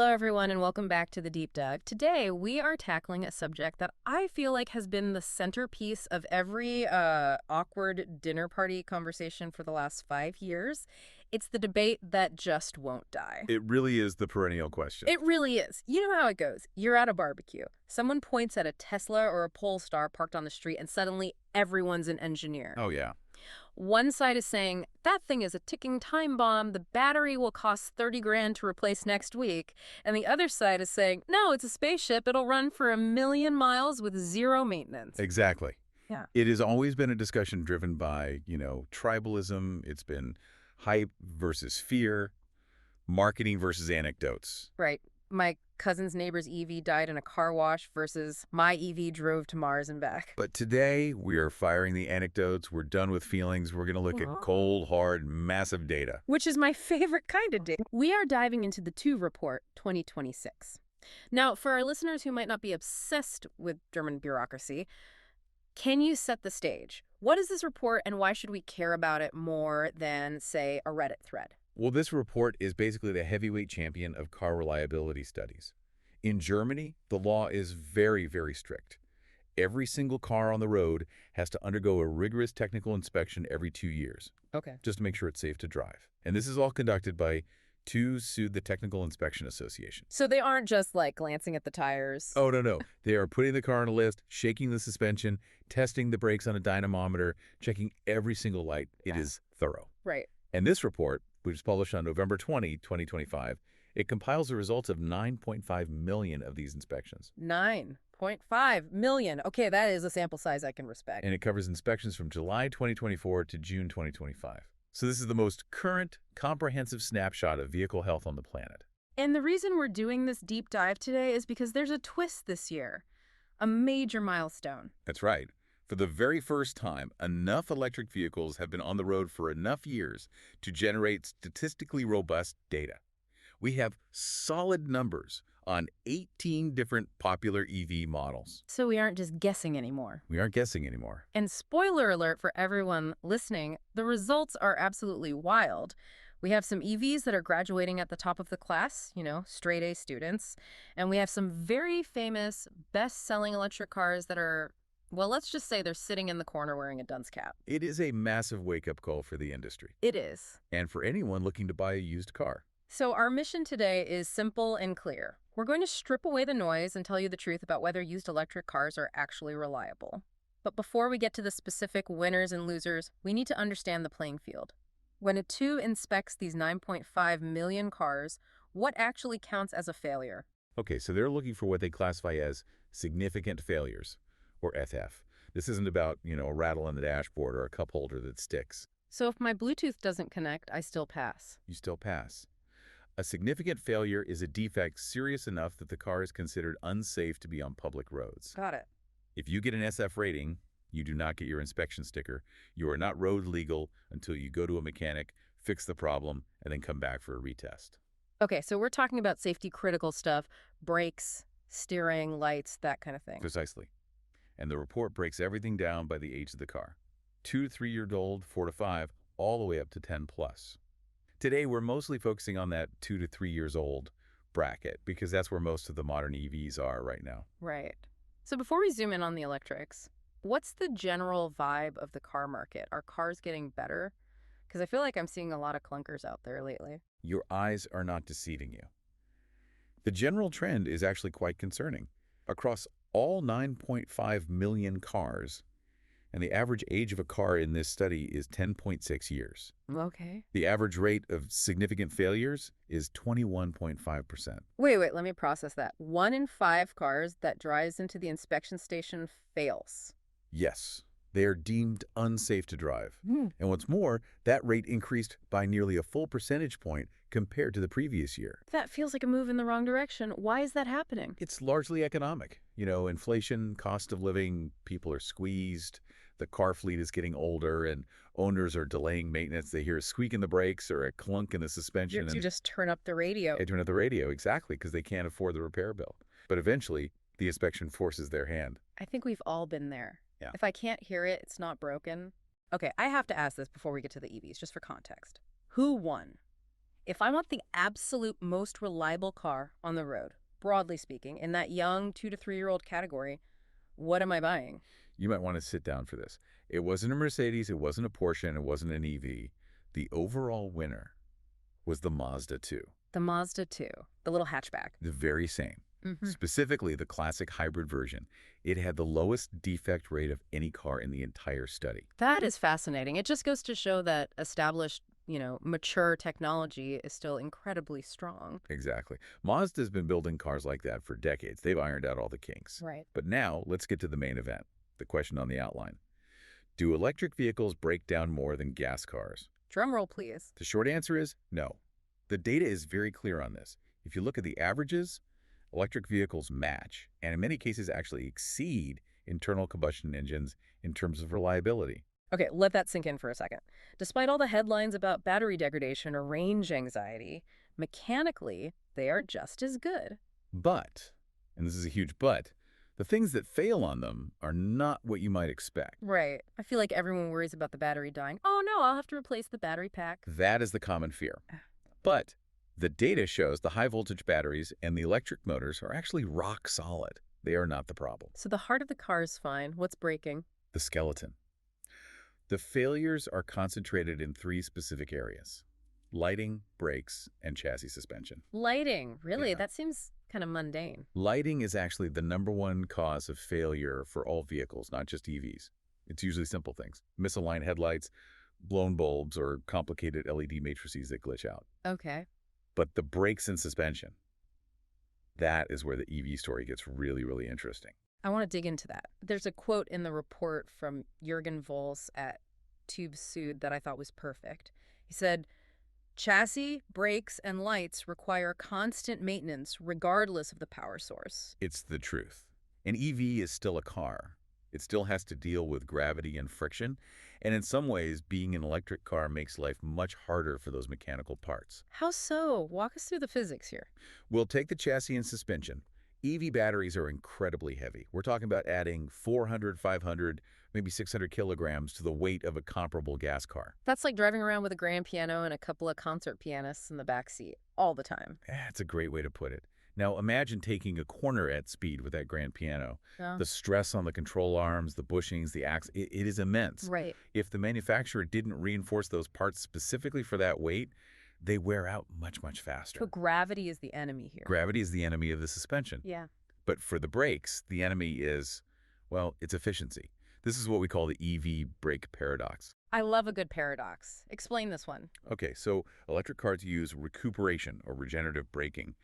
Hello, everyone, and welcome back to the Deep Dive. Today, we are tackling a subject that I feel like has been the centerpiece of every awkward dinner party conversation for the last 5 years. It's the debate that just won't die. It really is the perennial question. It really is. You know how it goes. You're at a barbecue. Someone points at a Tesla or a Polestar parked on the street, and suddenly everyone's an engineer. Oh, yeah. One side is saying, that thing is a ticking time bomb, the battery will cost 30 grand to replace next week. And the other side is saying, no, it's a spaceship, it'll run for 1,000,000 miles with zero maintenance. Exactly. Yeah. It has always been a discussion driven by, tribalism. It's been hype versus fear, marketing versus anecdotes. Right. My cousin's neighbor's EV died in a car wash versus my EV drove to Mars and back. But today, we are firing the anecdotes. We're done with feelings. We're going to look at cold, hard, massive data. Which is my favorite kind of data. We are diving into the TÜV-Report 2026. Now, for our listeners who might not be obsessed with German bureaucracy, can you set the stage? What is this report and why should we care about it more than, say, a Reddit thread? Well, this report is basically the heavyweight champion of car reliability studies. In Germany, the law is very, very strict. Every single car on the road has to undergo a rigorous technical inspection every 2 years. Okay. Just to make sure it's safe to drive. And this is all conduced by TÜV, the Technical Inspection Association. So they aren't just like glancing at the tires. Oh, no. They are putting the car on a list, shaking the suspension, testing the brakes on a dynamometer, checking every single light. It is thorough. Right. And this report, which is published on November 20, 2025, it compiles the results of 9.5 million of these inspections. 9.5 million. Okay, that is a sample size I can respect. And it covers inspections from July 2024 to June 2025. So this is the most current, comprehensive snapshot of vehicle health on the planet. And the reason we're doing this deep dive today is because there's a twist this year. A major milestone. That's right. For the very first time, enough electric vehicles have been on the road for enough years to generate statistically robust data. We have solid numbers on 18 different popular EV models. So we aren't just guessing anymore. We aren't guessing anymore. And spoiler alert for everyone listening, the results are absolutely wild. We have some EVs that are graduating at the top of the class, straight A students. And we have some very famous, best-selling electric cars that are, well, let's just say they're sitting in the corner wearing a dunce cap. It is a massive wake-up call for the industry. It is. And for anyone looking to buy a used car. So our mission today is simple and clear. We're going to strip away the noise and tell you the truth about whether used electric cars are actually reliable. But before we get to the specific winners and losers, we need to understand the playing field. When a TÜV inspects these 9.5 million cars, what actually counts as a failure? Okay, so they're looking for what they classify as significant failures, or FF. This isn't about, a rattle in the dashboard or a cup holder that sticks. So if my Bluetooth doesn't connect, I still pass. You still pass. A significant failure is a defect serious enough that the car is considered unsafe to be on public roads. Got it. If you get an SF rating, you do not get your inspection sticker. You are not road legal until you go to a mechanic, fix the problem, and then come back for a retest. Okay, so we're talking about safety critical stuff, brakes, steering, lights, that kind of thing. Precisely. And the report breaks everything down by the age of the car. 2 to 3 years old, 4 to 5, all the way up to 10 plus. Today, we're mostly focusing on that 2 to 3 years old bracket because that's where most of the modern EVs are right now. Right. So before we zoom in on the electrics, what's the general vibe of the car market? Are cars getting better? Because I feel like I'm seeing a lot of clunkers out there lately. Your eyes are not deceiving you. The general trend is actually quite concerning. Across all 9.5 million cars, and the average age of a car in this study is 10.6 years. Okay. The average rate of significant failures is 21.5%. Wait, let me process that. 1 in 5 cars that drives into the inspection station fails. Yes, they are deemed unsafe to drive. And what's more, that rate increased by nearly a full percentage point compared to the previous year. That feels like a move in the wrong direction. Why is that happening? It's largely economic. Inflation, cost of living, people are squeezed, the car fleet is getting older, and owners are delaying maintenance. They hear a squeak in the brakes or a clunk in the suspension. You just turn up the radio. They turn up the radio, exactly, because they can't afford the repair bill. But eventually, the inspection forces their hand. I think we've all been there. Yeah. If I can't hear it, it's not broken. Okay, I have to ask this before we get to the EVs, just for context. Who won? If I want the absolute most reliable car on the road, broadly speaking, in that young 2 to 3 year old category, what am I buying? You might want to sit down for this. It wasn't a Mercedes, it wasn't a Porsche, and it wasn't an EV. The overall winner was the Mazda 2, The Mazda 2, the little hatchback. the very same. Hmm. Specifically, the classic hybrid version. It had the lowest defect rate of any car in the entire study. That is fascinating. It just goes to show that established, mature technology is still incredibly strong. Exactly. Mazda's been building cars like that for decades. They've ironed out all the kinks. Right. But now, let's get to the main event, the question on the outline. Do electric vehicles break down more than gas cars? Drum roll, please. The short answer is no. The data is very clear on this. If you look at the averages, electric vehicles match, and in many cases actually exceed internal combustion engines in terms of reliability. Okay, let that sink in for a second. Despite all the headlines about battery degradation or range anxiety, mechanically, they are just as good. But, and this is a huge but, the things that fail on them are not what you might expect. Right. I feel like everyone worries about the battery dying. Oh no, I'll have to replace the battery pack. That is the common fear. But the data shows the high voltage batteries and the electric motors are actually rock solid. They are not the problem. So the heart of the car is fine. What's breaking? The skeleton. The failures are concentrated in three specific areas: lighting, brakes, and chassis suspension. Lighting. Really? Yeah. That seems kind of mundane. Lighting is actually the #1 cause of failure for all vehicles, not just EVs. It's usually simple things: misaligned headlights, blown bulbs, or complicated LED matrices that glitch out. Okay. But the brakes and suspension, that is where the EV story gets really, really interesting. I want to dig into that. There's a quote in the report from Jürgen Vols at TÜV-Süd that I thought was perfect. He said, chassis, brakes, and lights require constant maintenance regardless of the power source. It's the truth. An EV is still a car. It still has to deal with gravity and friction, and in some ways, being an electric car makes life much harder for those mechanical parts. How so? Walk us through the physics here. We'll take the chassis and suspension. EV batteries are incredibly heavy. We're talking about adding 400, 500, maybe 600 kilograms to the weight of a comparable gas car. That's like driving around with a grand piano and a couple of concert pianists in the back seat all the time. That's a great way to put it. Now imagine taking a corner at speed with that grand piano. Yeah. The stress on the control arms, the bushings, the axle, it is immense. Right. If the manufacturer didn't reinforce those parts specifically for that weight, they wear out much, much faster. So gravity is the enemy here. Gravity is the enemy of the suspension. Yeah. But for the brakes, the enemy is, well, it's efficiency. This is what we call the EV brake paradox. I love a good paradox. Explain this one. Okay, so electric cars use recuperation or regenerative braking.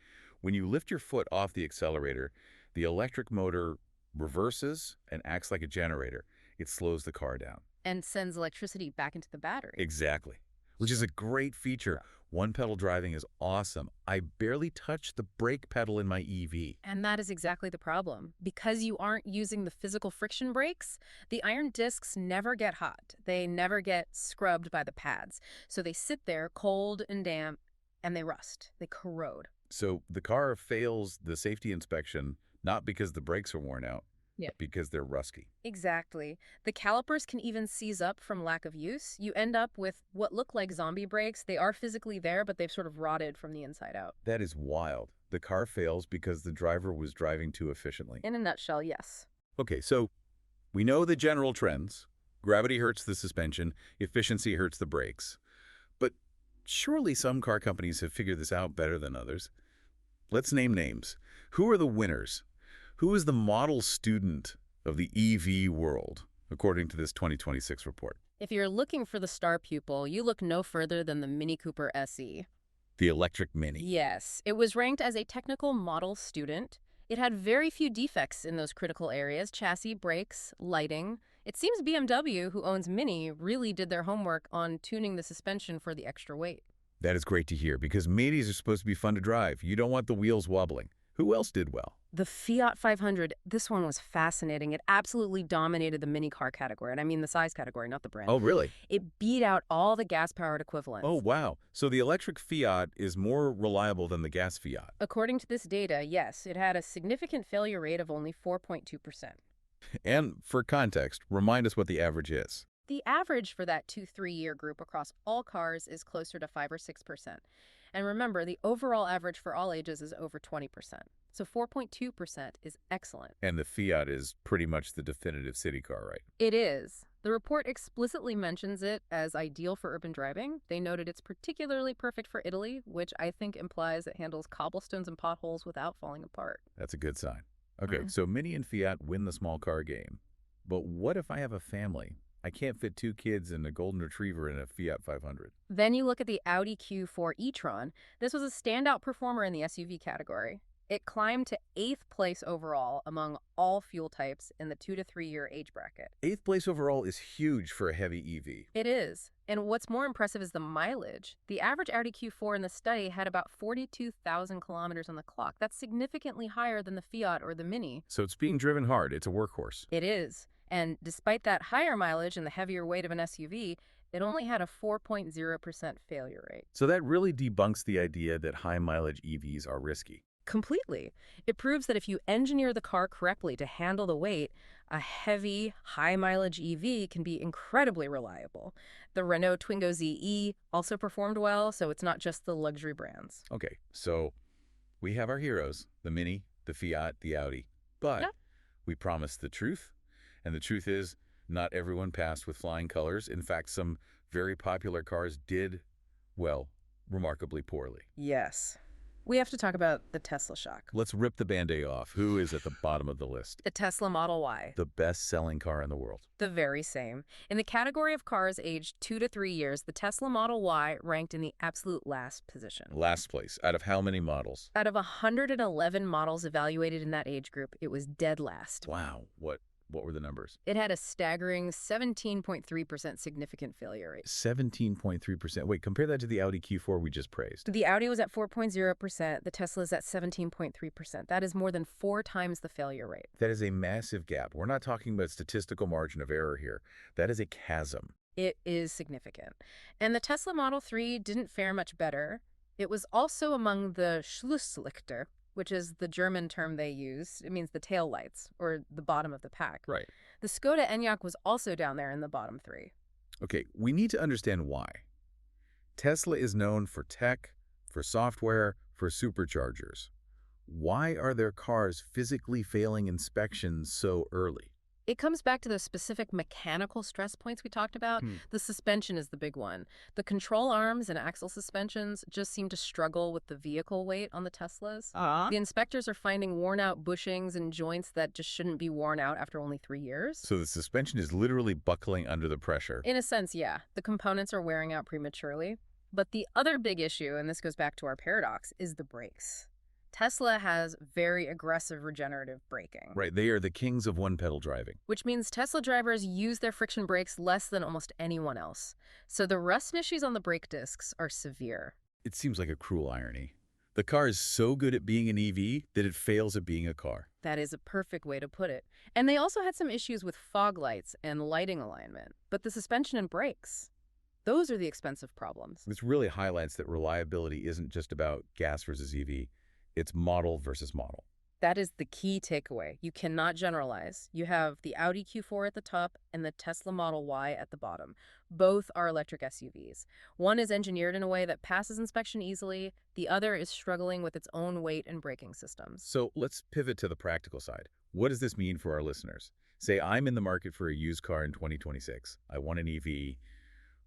When you lift your foot off the accelerator, the electric motor reverses and acts like a generator. It slows the car down. And sends electricity back into the battery. Exactly, which is a great feature. One-pedal driving is awesome. I barely touch the brake pedal in my EV. And that is exactly the problem. Because you aren't using the physical friction brakes, the iron discs never get hot. They never get scrubbed by the pads. So they sit there cold and damp, and they rust. They corrode. So the car fails the safety inspection not because the brakes are worn out, Yeah. but because they're rusty. Exactly. The calipers can even seize up from lack of use. You end up with what look like zombie brakes. They are physically there, but they've sort of rotted from the inside out. That is wild. The car fails because the driver was driving too efficiently. In a nutshell, yes. Okay, so we know the general trends. Gravity hurts the suspension, efficiency hurts the brakes. But surely some car companies have figured this out better than others. Let's name names. Who are the winners? Who is the model student of the EV world, according to this 2026 report? If you're looking for the star pupil, you look no further than the Mini Cooper SE. The electric Mini. Yes, it was ranked as a technical model student. It had very few defects in those critical areas: chassis, brakes, lighting. It seems BMW, who owns Mini, really did their homework on tuning the suspension for the extra weight. That is great to hear, because Minis are supposed to be fun to drive. You don't want the wheels wobbling. Who else did well? The Fiat 500, this one was fascinating. It absolutely dominated the mini car category, and I mean the size category, not the brand. Oh, really? It beat out all the gas-powered equivalents. Oh, wow. So the electric Fiat is more reliable than the gas Fiat. According to this data, yes, it had a significant failure rate of only 4.2%. And for context, remind us what the average is. The average for that 2-3 year group across all cars is closer to 5 or 6%. And remember, the overall average for all ages is over 20%. So 4.2% is excellent. And the Fiat is pretty much the definitive city car, right? It is. The report explicitly mentions it as ideal for urban driving. They noted it's particularly perfect for Italy, which I think implies it handles cobblestones and potholes without falling apart. That's a good sign. Okay, so Mini and Fiat win the small car game. But what if I have a family? I can't fit 2 kids and a golden retriever in a Fiat 500. Then you look at the Audi Q4 e-tron. This was a standout performer in the SUV category. It climbed to 8th place overall among all fuel types in the 2 to 3 year age bracket. 8th place overall is huge for a heavy EV. It is. And what's more impressive is the mileage. The average Audi Q4 in the study had about 42,000 kilometers on the clock. That's significantly higher than the Fiat or the Mini. So it's being driven hard. It's a workhorse. It is. And despite that higher mileage and the heavier weight of an SUV, it only had a 4.0% failure rate. So that really debunks the idea that high-mileage EVs are risky. Completely. It proves that if you engineer the car correctly to handle the weight, a heavy, high-mileage EV can be incredibly reliable. The Renault Twingo ZE also performed well, so it's not just the luxury brands. Okay, so we have our heroes, the Mini, the Fiat, the Audi. But we promised the truth, and the truth is not everyone passed with flying colors. In fact, some very popular cars did, well, remarkably poorly. Yes. We have to talk about the Tesla shock. Let's rip the Band-Aid off. Who is at the bottom of the list? The Tesla Model Y. The best-selling car in the world. The very same. In the category of cars aged 2 to 3 years, the Tesla Model Y ranked in the absolute last position. Last place. Out of how many models? Out of 111 models evaluated in that age group, it was dead last. Wow. What were the numbers? It had a staggering 17.3% significant failure rate. 17.3%. Wait, compare that to the Audi Q4 we just praised. The Audi was at 4.0%. The Tesla is at 17.3%. That is more than 4 times the failure rate. That is a massive gap. We're not talking about statistical margin of error here. That is a chasm. It is significant. And the Tesla Model 3 didn't fare much better. It was also among the Schlusslichter, which is the German term they use. It means the tail lights, or the bottom of the pack. Right. The Skoda Enyaq was also down there in the bottom 3. Okay, we need to understand why. Tesla is known for tech, for software, for superchargers. Why are their cars physically failing inspections so early? It comes back to the specific mechanical stress points we talked about. The suspension is the big one. The control arms and axle suspensions just seem to struggle with the vehicle weight on the Teslas. The inspectors are finding worn-out bushings and joints that just shouldn't be worn out after only 3 years. So the suspension is literally buckling under the pressure. In a sense, yeah. The components are wearing out prematurely. But the other big issue, and this goes back to our paradox, is the brakes. Tesla has very aggressive regenerative braking. Right, they are the kings of one-pedal driving. Which means Tesla drivers use their friction brakes less than almost anyone else. So the rust issues on the brake discs are severe. It seems like a cruel irony. The car is so good at being an EV that it fails at being a car. That is a perfect way to put it. And they also had some issues with fog lights and lighting alignment. But the suspension and brakes, those are the expensive problems. This really highlights that reliability isn't just about gas versus EV. It's model versus model. That is the key takeaway. You cannot generalize. You have the Audi Q4 at the top and the Tesla Model Y at the bottom. Both are electric SUVs. One is engineered in a way that passes inspection easily. The other is struggling with its own weight and braking systems. So let's pivot to the practical side. What does this mean for our listeners? Say I'm in the market for a used car in 2026. I want an EV.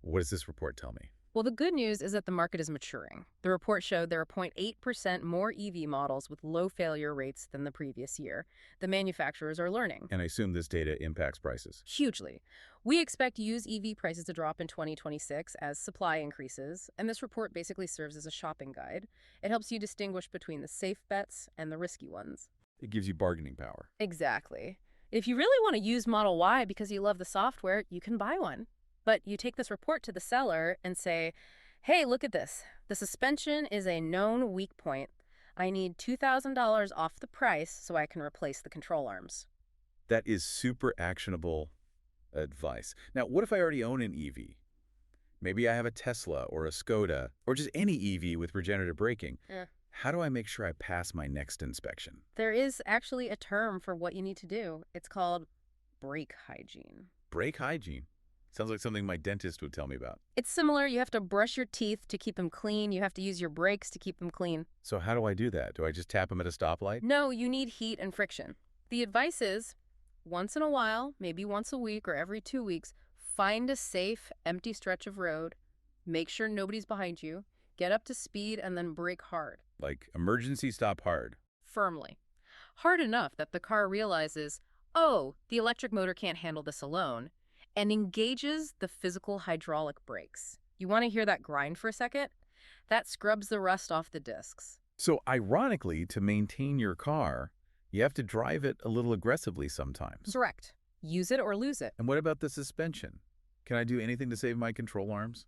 What does this report tell me? Well, the good news is that the market is maturing. The report showed there are 0.8% more EV models with low failure rates than the previous year. The manufacturers are learning. And I assume this data impacts prices. Hugely. We expect used EV prices to drop in 2026 as supply increases, and this report basically serves as a shopping guide. It helps you distinguish between the safe bets and the risky ones. It gives you bargaining power. Exactly. If you really want to use Model Y because you love the software, you can buy one. But you take this report to the seller and say, hey, look at this. The suspension is a known weak point. I need $2,000 off the price so I can replace the control arms. That is super actionable advice. Now, what if I already own an EV? Maybe I have a Tesla or a Skoda or just any EV with regenerative braking. How do I make sure I pass my next inspection? There is actually a term for what you need to do. It's called brake hygiene. Brake hygiene? Sounds like something my dentist would tell me about. It's similar. You have to brush your teeth to keep them clean. You have to use your brakes to keep them clean. So how do I do that? Do I just tap them at a stoplight? No, you need heat and friction. The advice is, once in a while, maybe once a week or every 2 weeks, find a safe, empty stretch of road, make sure nobody's behind you, get up to speed, and then brake hard, Like emergency stop hard. firmly. Hard enough that the car realizes, oh, the electric motor can't handle this alone, and engages the physical hydraulic brakes. You want to hear that grind for a second? That scrubs the rust off the discs. So ironically, to maintain your car, you have to drive it a little aggressively sometimes. Correct. Use it or lose it. And what about the suspension? Can I do anything to save my control arms?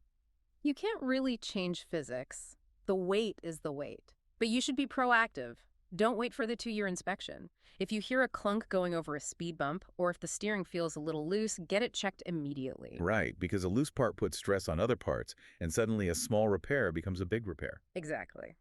You can't really change physics. The weight is the weight. But you should be proactive. Don't wait for the 2-year inspection. If you hear a clunk going over a speed bump, or if the steering feels a little loose, get it checked immediately. Right, because a loose part puts stress on other parts, and suddenly a small repair becomes a big repair. Exactly.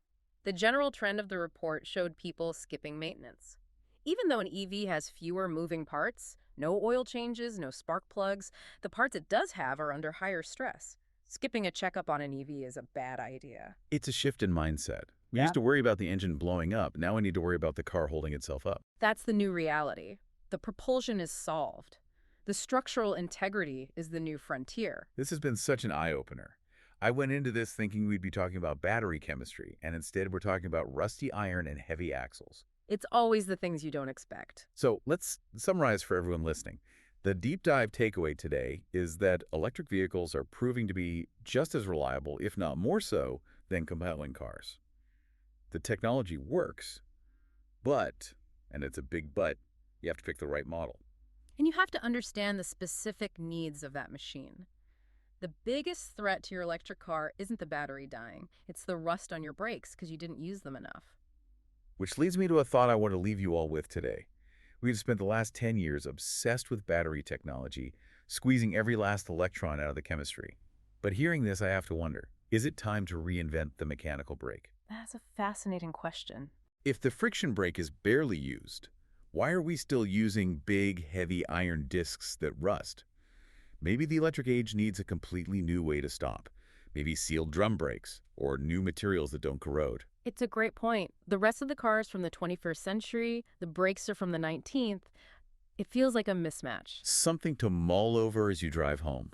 The general trend of the report showed people skipping maintenance. Even though an EV has fewer moving parts, no oil changes, no spark plugs, the parts it does have are under higher stress. Skipping a checkup on an EV is a bad idea. It's a shift in mindset. We Yeah. used to worry about the engine blowing up. Now we need to worry about the car holding itself up. That's the new reality. The propulsion is solved. The structural integrity is the new frontier. This has been such an eye-opener. I went into this thinking we'd be talking about battery chemistry, and instead we're talking about rusty iron and heavy axles. It's always the things you don't expect. So let's summarize for everyone listening. The deep dive takeaway today is that electric vehicles are proving to be just as reliable, if not more so, than compelling cars. The technology works, but, and it's a big but, you have to pick the right model. And you have to understand the specific needs of that machine. The biggest threat to your electric car isn't the battery dying. It's the rust on your brakes because you didn't use them enough. Which leads me to a thought I want to leave you all with today. We've spent the last 10 years obsessed with battery technology, squeezing every last electron out of the chemistry. But hearing this, I have to wonder, is it time to reinvent the mechanical brake? That's a fascinating question. If the friction brake is barely used, why are we still using big, heavy iron discs that rust? Maybe the electric age needs a completely new way to stop. Maybe sealed drum brakes, or new materials that don't corrode. It's a great point. The rest of the cars from the 21st century, the brakes are from the 19th. It feels like a mismatch. Something to mull over as you drive home.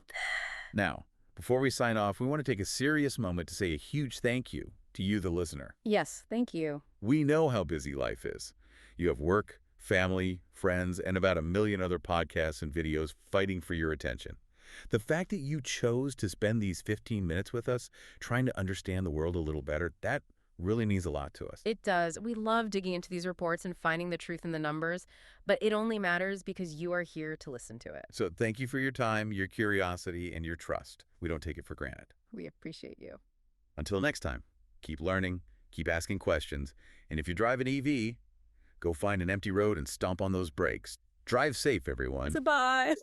Now, before we sign off, we want to take a serious moment to say a huge thank you to you, the listener. Yes, thank you. We know how busy life is. You have work, family, friends, and about 1 million other podcasts and videos fighting for your attention. The fact that you chose to spend these 15 minutes with us, trying to understand the world a little better, that really means a lot to us. It does. We love digging into these reports and finding the truth in the numbers, but it only matters because you are here to listen to it. So thank you for your time, your curiosity, and your trust. We don't take it for granted. We appreciate you. Until next time, keep learning, keep asking questions, and if you drive an EV, go find an empty road and stomp on those brakes. Drive safe, everyone. Bye.